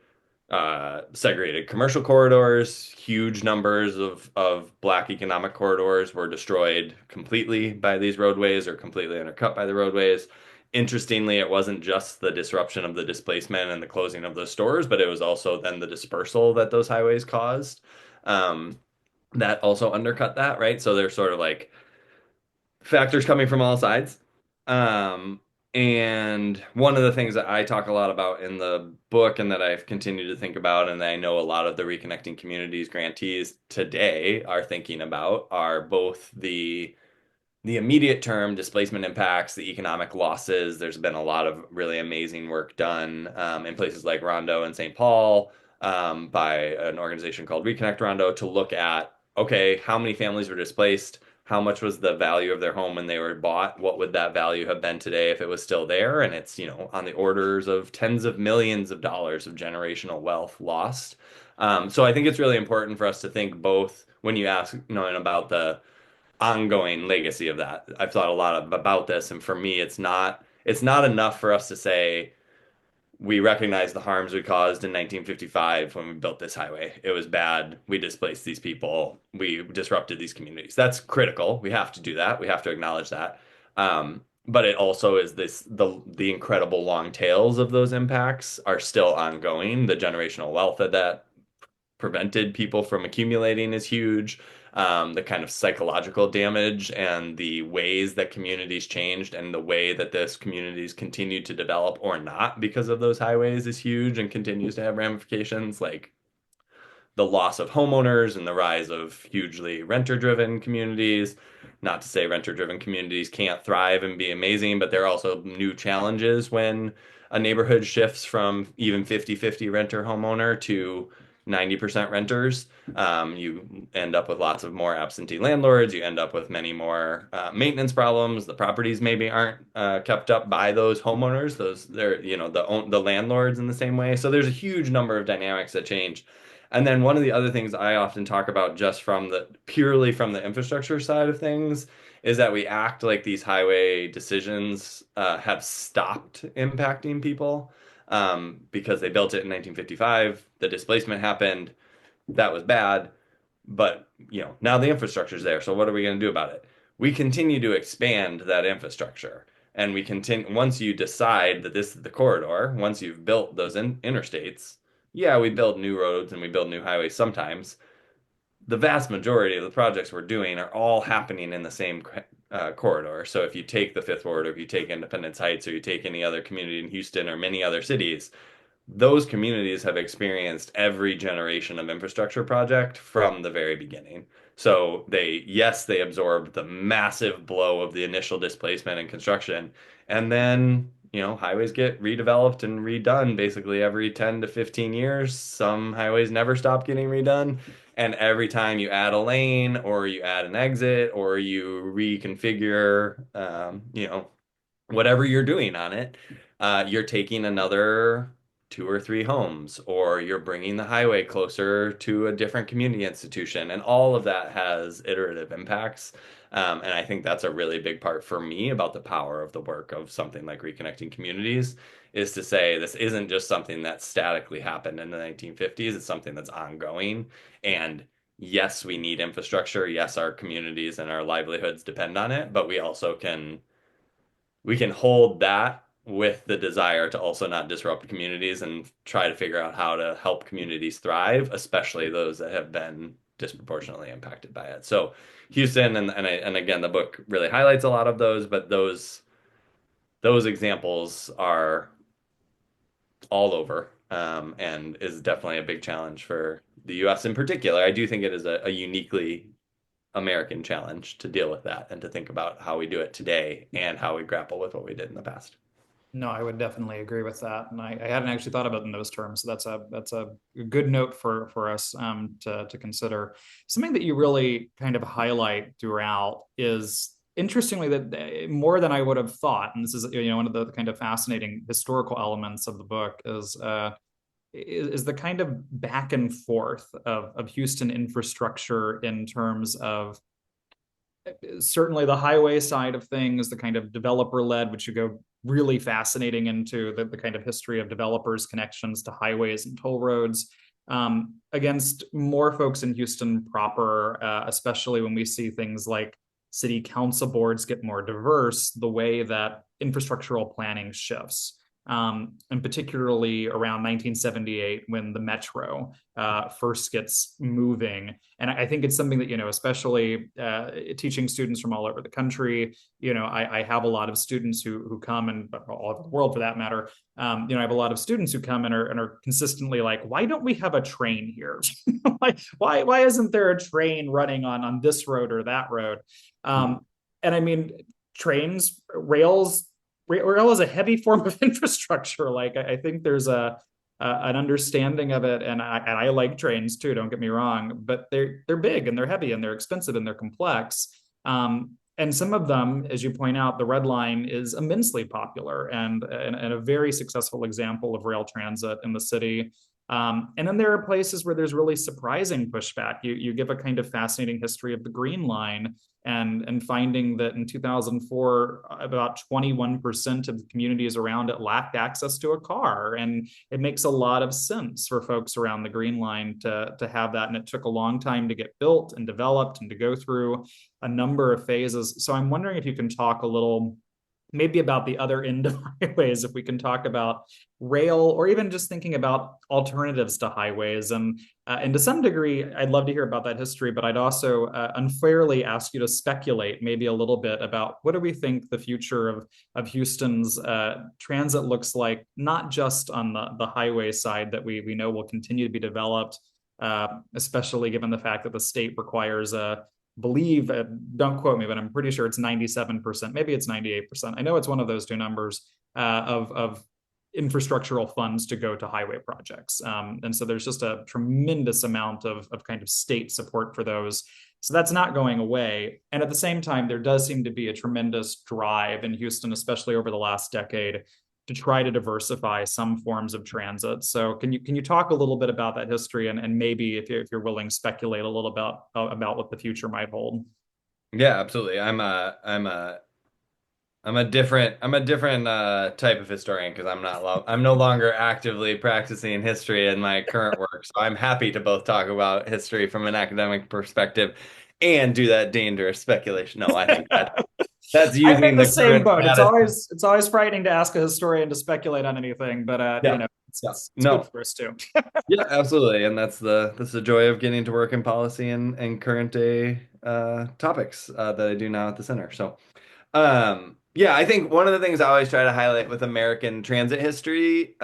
segregated commercial corridors. Huge numbers of Black economic corridors were destroyed completely by these roadways or completely undercut by the roadways. Interestingly, it wasn't just the disruption of the displacement and the closing of those stores, but it was also then the dispersal that those highways caused. Um, that also undercut that, right? So they're sort of like factors coming from all sides. Um, and one of the things that I talk a lot about in the book and that I've continued to think about, and that I know a lot of the Reconnecting Communities grantees today are thinking about, are both the immediate term displacement impacts, the economic losses. There's been a lot of really amazing work done in places like Rondo and St. Paul by an organization called Reconnect Rondo to look at, okay, how many families were displaced? How much was the value of their home when they were bought? What would that value have been today if it was still there? And it's, on the orders of tens of millions of dollars of generational wealth lost. So I think it's really important for us to think both when you ask, about the ongoing legacy of that. I've thought a lot about this, and for me, it's not enough for us to say we recognize the harms we caused in 1955 when we built this highway. It was bad. We displaced these people. We disrupted these communities. That's critical. We have to do that. We have to acknowledge that. But it also is the incredible long tails of those impacts are still ongoing. The generational wealth that prevented people from accumulating is huge. The kind of psychological damage and the ways that communities changed and the way that this communities continued to develop or not because of those highways is huge and continues to have ramifications. Like the loss of homeowners and the rise of hugely renter-driven communities. Not to say renter-driven communities can't thrive and be amazing, but there are also new challenges when a neighborhood shifts from even 50-50 renter homeowner to 90% renters. You end up with lots of more absentee landlords. You end up with many more maintenance problems. The properties maybe aren't kept up by those homeowners. They're, the landlords in the same way. So there's a huge number of dynamics that change. And then one of the other things I often talk about just purely from the infrastructure side of things is that we act like these highway decisions have stopped impacting people because they built it in 1955. The displacement happened. That was bad. But, now the infrastructure is there. So what are we going to do about it? We continue to expand that infrastructure. And we continue, once you decide that this is the corridor, once you've built those interstates, yeah, we build new roads and we build new highways sometimes. The vast majority of the projects we're doing are all happening in the same corridor. So if you take the Fifth Ward, or if you take Independence Heights, or you take any other community in Houston or many other cities, those communities have experienced every generation of infrastructure project from the very beginning. So yes, they absorbed the massive blow of the initial displacement and construction. And then, highways get redeveloped and redone basically every 10 to 15 years. Some highways never stop getting redone. And every time you add a lane or you add an exit or you reconfigure, whatever you're doing on it, you're taking another two or three homes, or you're bringing the highway closer to a different community institution. And all of that has iterative impacts. And I think that's a really big part for me about the power of the work of something like Reconnecting Communities is to say this isn't just something that statically happened in the 1950s. It's something that's ongoing. And yes, we need infrastructure. Yes, our communities and our livelihoods depend on it, but we can hold that with the desire to also not disrupt communities and try to figure out how to help communities thrive, especially those that have been disproportionately impacted by it. So Houston and again, the book really highlights a lot of those, but those examples are all over, and is definitely a big challenge for the US in particular. I do think it is a uniquely American challenge to deal with that and to think about how we do it today and how we grapple with what we did in the past. No, I would definitely agree with that, and I hadn't actually thought about it in those terms. So that's a good note for us to consider. Something that you really kind of highlight throughout is interestingly that more than I would have thought, and this is one of the kind of fascinating historical elements of the book is the kind of back and forth of Houston infrastructure in terms of certainly the highway side of things, the kind of developer led, which you go really fascinating into the kind of history of developers' connections to highways and toll roads, against more folks in Houston proper, especially when we see things like city council boards get more diverse, the way that infrastructural planning shifts. And particularly around 1978 when the metro first gets moving. And I think it's something that, especially teaching students from all over the country, I have a lot of students who come, and all over the world for that matter. I have a lot of students who come and are consistently like, why don't we have a train here? Like, why isn't there a train running on this road or that road? Um, and I mean, trains, rail is a heavy form of infrastructure. Like I think there's an understanding of it, and I like trains too. Don't get me wrong, but they're big and they're heavy and they're expensive and they're complex. And some of them, as you point out, the Red Line is immensely popular and a very successful example of rail transit in the city. And then there are places where there's really surprising pushback. You give a kind of fascinating history of the Green Line and finding that in 2004, about 21% of the communities around it lacked access to a car. And it makes a lot of sense for folks around the Green Line to have that. And it took a long time to get built and developed and to go through a number of phases. So I'm wondering if you can talk a little maybe about the other end of highways, if we can talk about rail or even just thinking about alternatives to highways. And to some degree, I'd love to hear about that history, but I'd also unfairly ask you to speculate maybe a little bit about what do we think the future of Houston's transit looks like, not just on the highway side that we know will continue to be developed, especially given the fact that the state requires a believe, don't quote me, but I'm pretty sure it's 97%. Maybe it's 98%. I know it's one of those two numbers of infrastructural funds to go to highway projects. And so there's just a tremendous amount of kind of state support for those. So that's not going away. And at the same time, there does seem to be a tremendous drive in Houston, especially over the last decade, to try to diversify some forms of transit. So can you talk a little bit about that history and maybe if you're willing, speculate a little about what the future might hold? Yeah, absolutely. I'm a different type of historian because I'm no longer actively practicing history in my current work. So I'm happy to both talk about history from an academic perspective and do that dangerous speculation. No, I think that's I'm in using the the same current boat. status. It's always frightening to ask a historian to speculate on anything, but Yeah. Yeah. it's good No. for us too. Yeah, absolutely. And that's the joy of getting to work in policy and current day topics that I do now at the center. So yeah, I think one of the things I always try to highlight with American transit history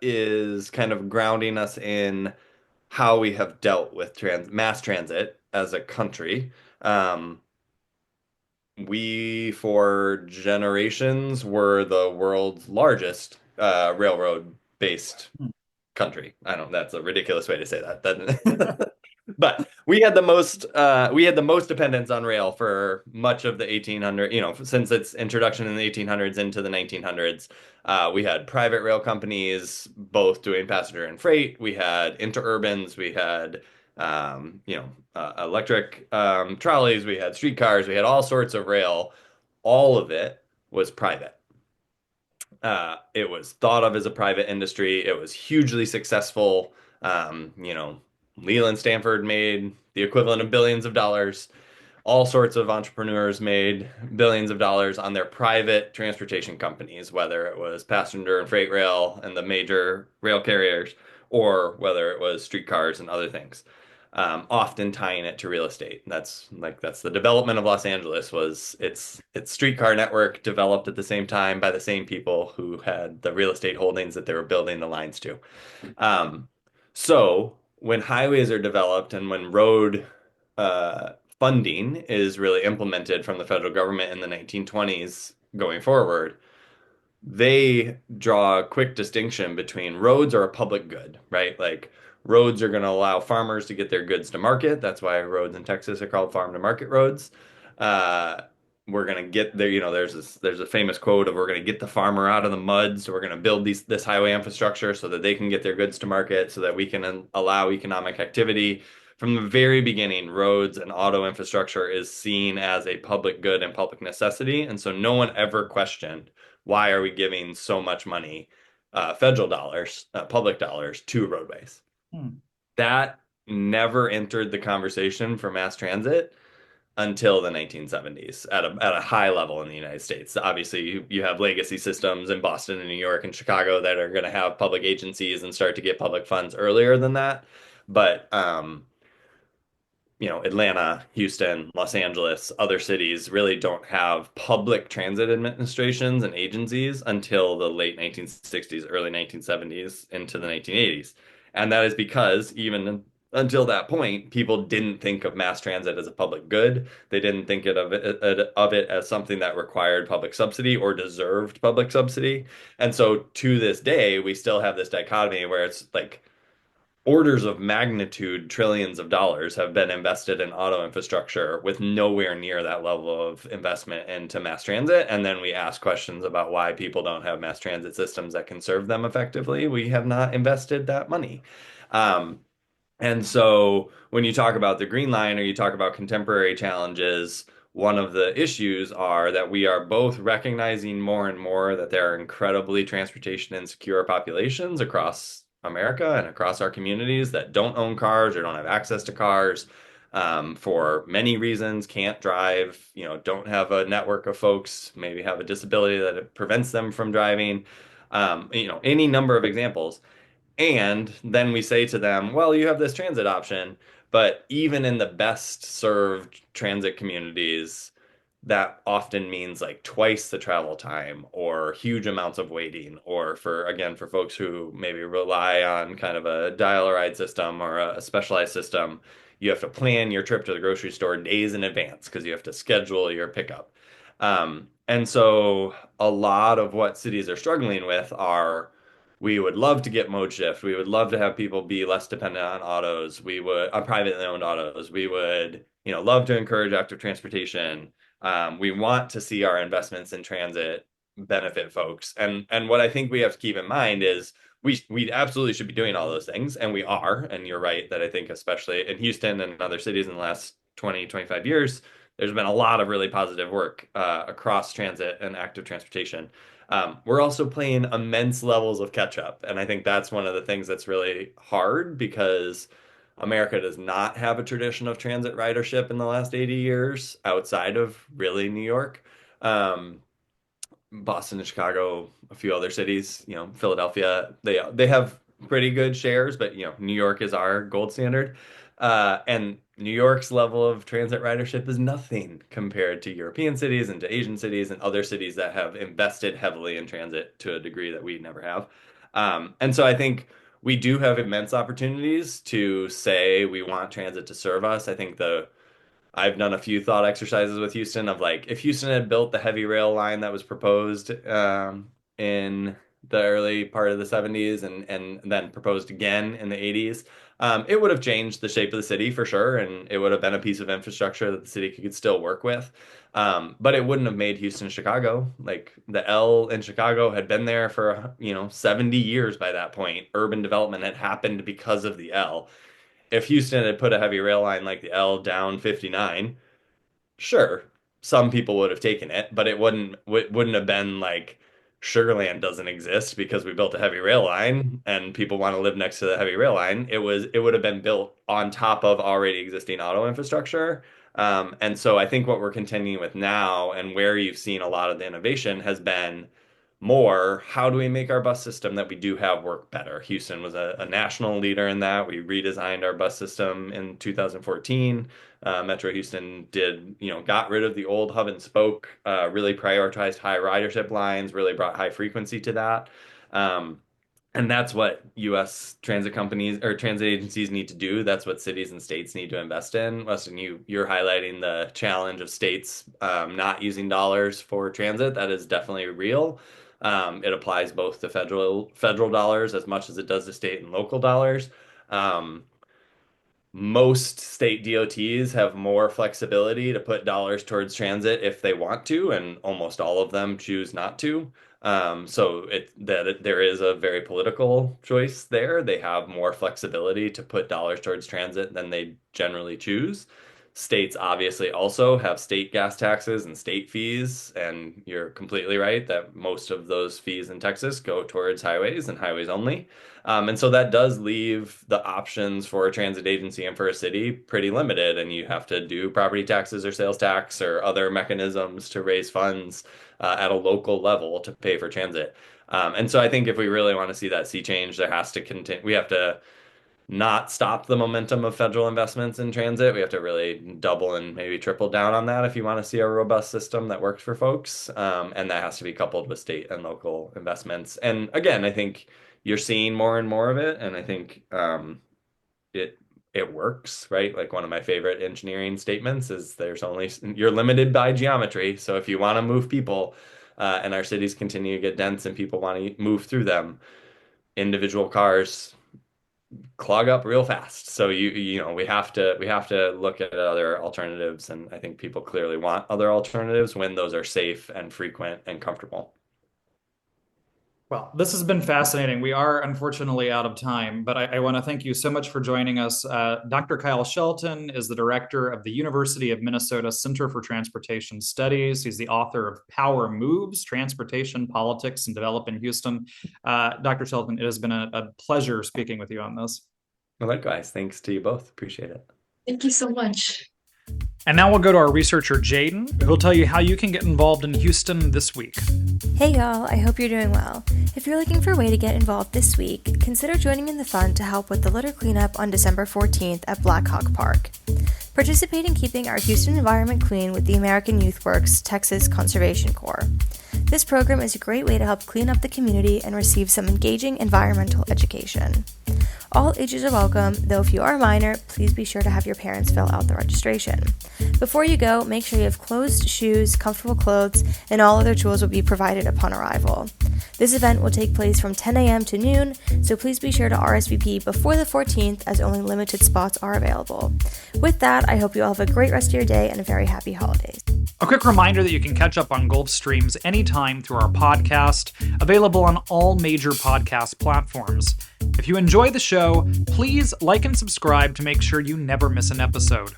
is kind of grounding us in how we have dealt with mass transit as a country. Um, we, for generations, were the world's largest railroad-based country. I don't, that's a ridiculous way to say that. But we had the most dependence on rail for much of the 1800, since its introduction in the 1800s into the 1900s. We had private rail companies both doing passenger and freight. We had interurbans, we had electric trolleys, we had streetcars, we had all sorts of rail. All of it was private. It was thought of as a private industry. It was hugely successful. Leland Stanford made the equivalent of billions of dollars. All sorts of entrepreneurs made billions of dollars on their private transportation companies, whether it was passenger and freight rail and the major rail carriers, or whether it was streetcars and other things. Often tying it to real estate. That's the development of Los Angeles was its streetcar network developed at the same time by the same people who had the real estate holdings that they were building the lines to. Um, so when highways are developed and when road funding is really implemented from the federal government in the 1920s going forward, they draw a quick distinction between roads are a public good, right? Like roads are going to allow farmers to get their goods to market. That's why roads in Texas are called farm to market roads. Uh, we're going to get there, there's a famous quote of we're going to get the farmer out of the mud, so we're going to build this highway infrastructure so that they can get their goods to market, so that we can allow economic activity. From the very beginning, roads and auto infrastructure is seen as a public good and public necessity, and so no one ever questioned why are we giving so much money, federal dollars, public dollars to roadways. Hmm. That never entered the conversation for mass transit until the 1970s at a high level in the United States. Obviously, you have legacy systems in Boston and New York and Chicago that are going to have public agencies and start to get public funds earlier than that. But Atlanta, Houston, Los Angeles, other cities really don't have public transit administrations and agencies until the late 1960s, early 1970s, into the 1980s. And that is because even until that point, people didn't think of mass transit as a public good. They didn't think of it as something that required public subsidy or deserved public subsidy. And so to this day, we still have this dichotomy where it's like orders of magnitude trillions of dollars have been invested in auto infrastructure with nowhere near that level of investment into mass transit. And then we ask questions about why people don't have mass transit systems that can serve them effectively. We have not invested that money. Um, and so when you talk about the Green Line or you talk about contemporary challenges, one of the issues are that we are both recognizing more and more that there are incredibly transportation insecure populations across America and across our communities that don't own cars or don't have access to cars, for many reasons, can't drive, don't have a network of folks, maybe have a disability that it prevents them from driving, any number of examples. And then we say to them, well, you have this transit option, but even in the best served transit communities, that often means like twice the travel time or huge amounts of waiting, or for folks who maybe rely on kind of a dial-a-ride system or a specialized system, you have to plan your trip to the grocery store days in advance because you have to schedule your pickup. And so a lot of what cities are struggling with are we would love to get mode shift. We would love to have people be less dependent on autos. We would on privately owned autos. We would, love to encourage active transportation. We want to see our investments in transit benefit folks. And what I think we have to keep in mind is we absolutely should be doing all those things, and we are. And you're right that I think especially in Houston and other cities in the last 20, 25 years, there's been a lot of really positive work across transit and active transportation. We're also playing immense levels of catch up. And I think that's one of the things that's really hard because America does not have a tradition of transit ridership in the last 80 years outside of really New York. Um, Boston and Chicago, a few other cities, Philadelphia, they have pretty good shares, but New York is our gold standard. And New York's level of transit ridership is nothing compared to European cities and to Asian cities and other cities that have invested heavily in transit to a degree that we never have. And so I think we do have immense opportunities to say we want transit to serve us. I think I've done a few thought exercises with Houston of like if Houston had built the heavy rail line that was proposed in the early part of the 70s and then proposed again in the 80s, it would have changed the shape of the city for sure, and it would have been a piece of infrastructure that the city could still work with. But it wouldn't have made Houston Chicago. Like the L in Chicago had been there for 70 years by that point. Urban development had happened because of the L. If Houston had put a heavy rail line like the L down 59, sure, some people would have taken it, but it wouldn't have been like Sugarland doesn't exist because we built a heavy rail line and people want to live next to the heavy rail line. It would have been built on top of already existing auto infrastructure. And so I think what we're continuing with now and where you've seen a lot of the innovation has been more, how do we make our bus system that we do have work better? Houston was a national leader in that. We redesigned our bus system in 2014. Metro Houston got rid of the old hub and spoke, really prioritized high ridership lines, really brought high frequency to that. Um, and that's what U.S. transit companies or transit agencies need to do. That's what cities and states need to invest in. Weston, you're highlighting the challenge of states not using dollars for transit. That is definitely real. It applies both to federal dollars as much as it does to state and local dollars. Um, Most state DOTs have more flexibility to put dollars towards transit if they want to, and almost all of them choose not to. There is a very political choice there. They have more flexibility to put dollars towards transit than they generally choose. States obviously also have state gas taxes and state fees, and you're completely right that most of those fees in Texas go towards highways and highways only. And so that does leave the options for a transit agency and for a city pretty limited, and you have to do property taxes or sales tax or other mechanisms to raise funds at a local level to pay for transit. And so I think if we really want to see that sea change, there has to continue. We have to not stop the momentum of federal investments in transit. We have to really double and maybe triple down on that if you want to see a robust system that works for folks. And that has to be coupled with state and local investments. And again, I think you're seeing more and more of it, and I think it works, right? Like one of my favorite engineering statements is you're limited by geometry. So if you want to move people, and our cities continue to get dense and people want to move through them, individual cars clog up real fast. So we have to look at other alternatives, and I think people clearly want other alternatives when those are safe and frequent and comfortable. Well, this has been fascinating. We are unfortunately out of time, but I want to thank you so much for joining us. Dr. Kyle Shelton is the director of the University of Minnesota Center for Transportation Studies. He's the author of Power Moves, Transportation, Politics, and Development in Houston. Dr. Shelton, it has been a pleasure speaking with you on this. Well, likewise, thanks to you both. Appreciate it. Thank you so much. And now we'll go to our researcher, Jaden, who'll tell you how you can get involved in Houston this week. Hey y'all, I hope you're doing well. If you're looking for a way to get involved this week, consider joining in the fun to help with the litter cleanup on December 14th at Black Hawk Park. Participate in keeping our Houston environment clean with the American Youth Works Texas Conservation Corps. This program is a great way to help clean up the community and receive some engaging environmental education. All ages are welcome, though if you are a minor, please be sure to have your parents fill out the registration. Before you go, make sure you have closed shoes, comfortable clothes, and all other tools will be provided upon arrival. This event will take place from 10 a.m. to noon, so please be sure to RSVP before the 14th as only limited spots are available. With that, I hope you all have a great rest of your day and a very happy holidays. A quick reminder that you can catch up on Gulf Streams anytime through our podcast, available on all major podcast platforms. If you enjoy the show, please like and subscribe to make sure you never miss an episode.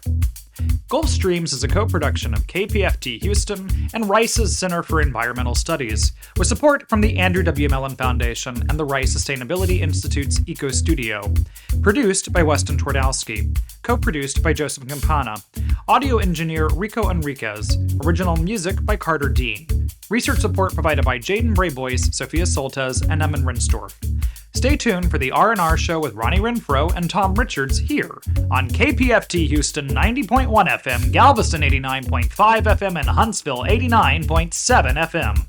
Gulf Streams is a co-production of KPFT Houston and Rice's Center for Environmental Studies, with support from the Andrew W. Mellon Foundation and the Rice Sustainability Institute's Eco Studio. Produced by Weston Twardowski. Co-produced by Joseph Campana. Audio engineer Rico Enriquez. Original music by Carter Dean. Research support provided by Jaden Brayboyce, Sophia Soltez, and Emin Rinsdorf. Stay tuned for the R&R Show with Ronnie Renfro and Tom Richards here on KPFT Houston 90.1 FM, Galveston 89.5 FM, and Huntsville 89.7 FM.